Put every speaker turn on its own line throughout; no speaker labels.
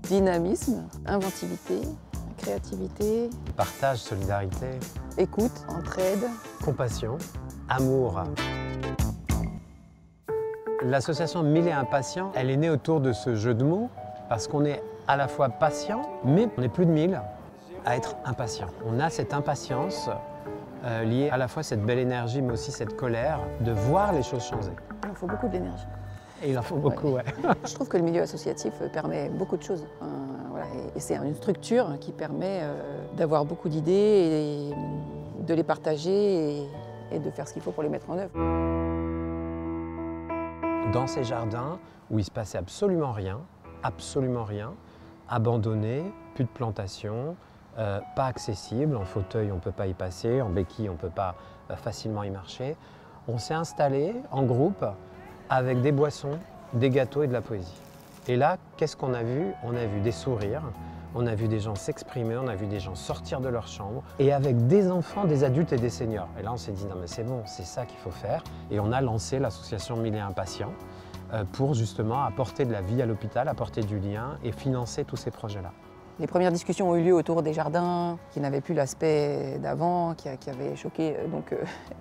Dynamisme, inventivité, créativité,
Partage, solidarité,
écoute, entraide.
compassion, amour. L'association 1001 patients, elle est née autour de ce jeu de mots parce qu'on est à la fois patient, mais on est plus de 1000 à être impatient. On a cette impatience liée à la fois à cette belle énergie, mais aussi cette colère de voir les choses changer.
Il en faut beaucoup d'énergie.
Et il en faut beaucoup, ouais.
Je trouve que le milieu associatif permet beaucoup de choses. Voilà, et c'est une structure qui permet d'avoir beaucoup d'idées et de les partager et de faire ce qu'il faut pour les mettre en œuvre.
Dans ces jardins où il se passait absolument rien, abandonnés, plus de plantation, pas accessible, en fauteuil on ne peut pas y passer, en béquille on ne peut pas facilement y marcher, on s'est installé en groupe avec des boissons, des gâteaux et de la poésie. Et là, qu'est-ce qu'on a vu? On a vu des sourires, on a vu des gens s'exprimer, on a vu des gens sortir de leur chambre, et avec des enfants, des adultes et des seniors. Et là, on s'est dit, non mais c'est bon, c'est ça qu'il faut faire. Et on a lancé l'association 1001 patients pour justement apporter de la vie à l'hôpital, apporter du lien et financer tous ces projets-là.
Les premières discussions ont eu lieu autour des jardins, qui n'avaient plus l'aspect d'avant, qui avait choqué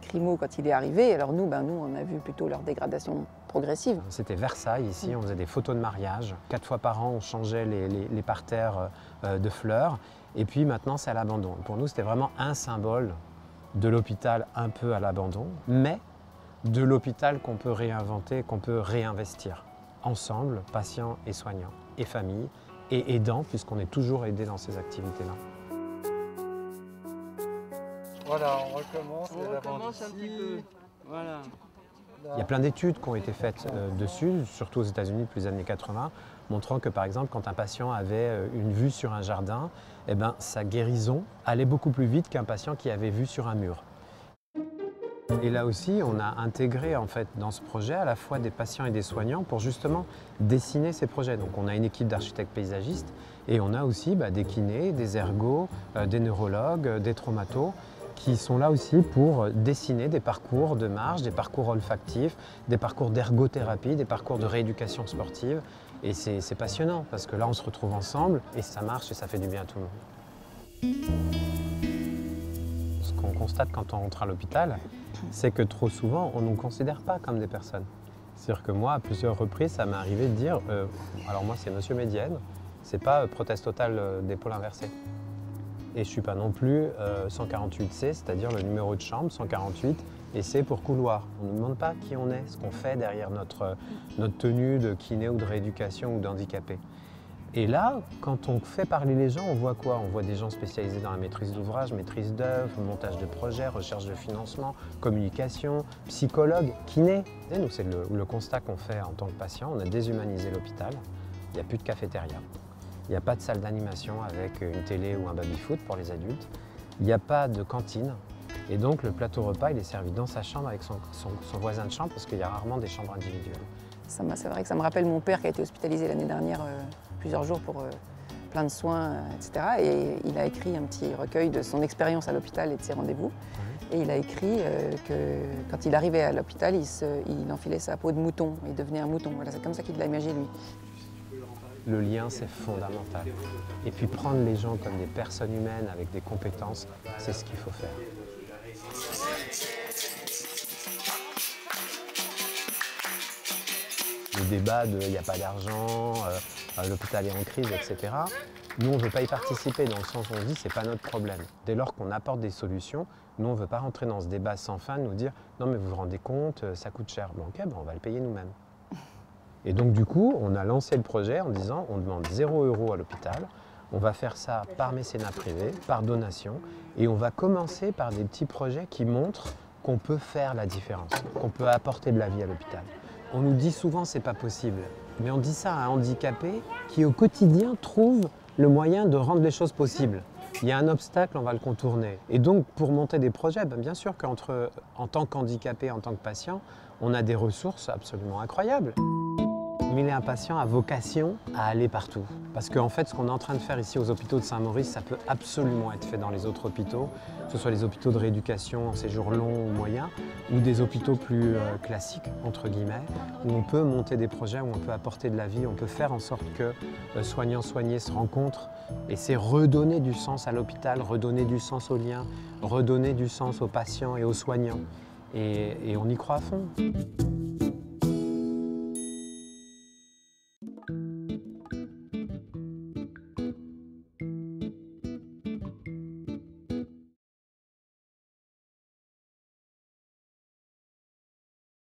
Crimo quand il est arrivé. Alors nous, on a vu plutôt leur dégradation progressive.
C'était Versailles ici, on faisait des photos de mariage. 4 fois par an, on changeait les parterres de fleurs. Et puis maintenant, c'est à l'abandon. Pour nous, c'était vraiment un symbole de l'hôpital un peu à l'abandon, mais de l'hôpital qu'on peut réinventer, qu'on peut réinvestir. Ensemble, patients et soignants, et familles, et aidants, puisqu'on est toujours aidés dans ces activités-là.
Voilà, on recommence.
On recommence un petit peu. Voilà.
Il y a plein d'études qui ont été faites dessus, surtout aux États-Unis depuis les années 80, montrant que par exemple, quand un patient avait une vue sur un jardin, eh ben, sa guérison allait beaucoup plus vite qu'un patient qui avait vue sur un mur. Et là aussi, on a intégré en fait, dans ce projet à la fois des patients et des soignants pour justement dessiner ces projets. Donc on a une équipe d'architectes paysagistes et on a aussi des kinés, des ergos, des neurologues, des traumatos qui sont là aussi pour dessiner des parcours de marche, des parcours olfactifs, des parcours d'ergothérapie, des parcours de rééducation sportive. Et c'est passionnant parce que là, on se retrouve ensemble et ça marche et ça fait du bien à tout le monde. Ce qu'on constate quand on rentre à l'hôpital, c'est que trop souvent, on ne nous considère pas comme des personnes. C'est-à-dire que moi, à plusieurs reprises, ça m'est arrivé de dire alors moi, c'est Monsieur Médienne, c'est pas prothèse totale d'épaule inversée. Et je ne suis pas non plus 148C, c'est-à-dire le numéro de chambre, 148, et c'est pour couloir. On ne nous demande pas qui on est, ce qu'on fait derrière notre tenue de kiné ou de rééducation ou d'handicapé. Et là, quand on fait parler les gens, on voit quoi? On voit des gens spécialisés dans la maîtrise d'ouvrage, maîtrise d'œuvre, montage de projets, recherche de financement, communication, psychologue, kiné. Et nous, c'est le constat qu'on fait en tant que patient. On a déshumanisé l'hôpital, il n'y a plus de cafétéria. Il n'y a pas de salle d'animation avec une télé ou un baby-foot pour les adultes. Il n'y a pas de cantine. Et donc le plateau repas, il est servi dans sa chambre avec son voisin de chambre parce qu'il y a rarement des chambres individuelles.
C'est vrai que ça me rappelle mon père qui a été hospitalisé l'année dernière plusieurs jours pour plein de soins, etc. Et il a écrit un petit recueil de son expérience à l'hôpital et de ses rendez-vous. Et il a écrit que quand il arrivait à l'hôpital, il enfilait sa peau de mouton, il devenait un mouton. Voilà, c'est comme ça qu'il l'a imaginé lui.
Le lien, c'est fondamental. Et puis prendre les gens comme des personnes humaines avec des compétences, c'est ce qu'il faut faire. Le débat de « il n'y a pas d'argent », l'hôpital est en crise, etc. Nous, on ne veut pas y participer dans le sens où on se dit « c'est pas notre problème ». Dès lors qu'on apporte des solutions, nous, on ne veut pas rentrer dans ce débat sans fin, de nous dire « non mais vous vous rendez compte, ça coûte cher ». Bon, ok, on va le payer nous-mêmes. Et donc du coup, on a lancé le projet en disant on demande 0 € à l'hôpital, on va faire ça par mécénat privé, par donation, et on va commencer par des petits projets qui montrent qu'on peut faire la différence, qu'on peut apporter de la vie à l'hôpital. On nous dit souvent c'est pas possible, mais on dit ça à un handicapé qui au quotidien trouve le moyen de rendre les choses possibles. Il y a un obstacle, on va le contourner. Et donc pour monter des projets, bien sûr qu'en tant qu'handicapé, en tant que patient, on a des ressources absolument incroyables. 1001 patients a vocation à aller partout. Parce qu'en fait, ce qu'on est en train de faire ici aux hôpitaux de Saint-Maurice, ça peut absolument être fait dans les autres hôpitaux, que ce soit les hôpitaux de rééducation en séjour long ou moyen, ou des hôpitaux plus classiques, entre guillemets, où on peut monter des projets, où on peut apporter de la vie, on peut faire en sorte que soignants, soignés se rencontrent. Et c'est redonner du sens à l'hôpital, redonner du sens aux liens, redonner du sens aux patients et aux soignants. Et on y croit à fond.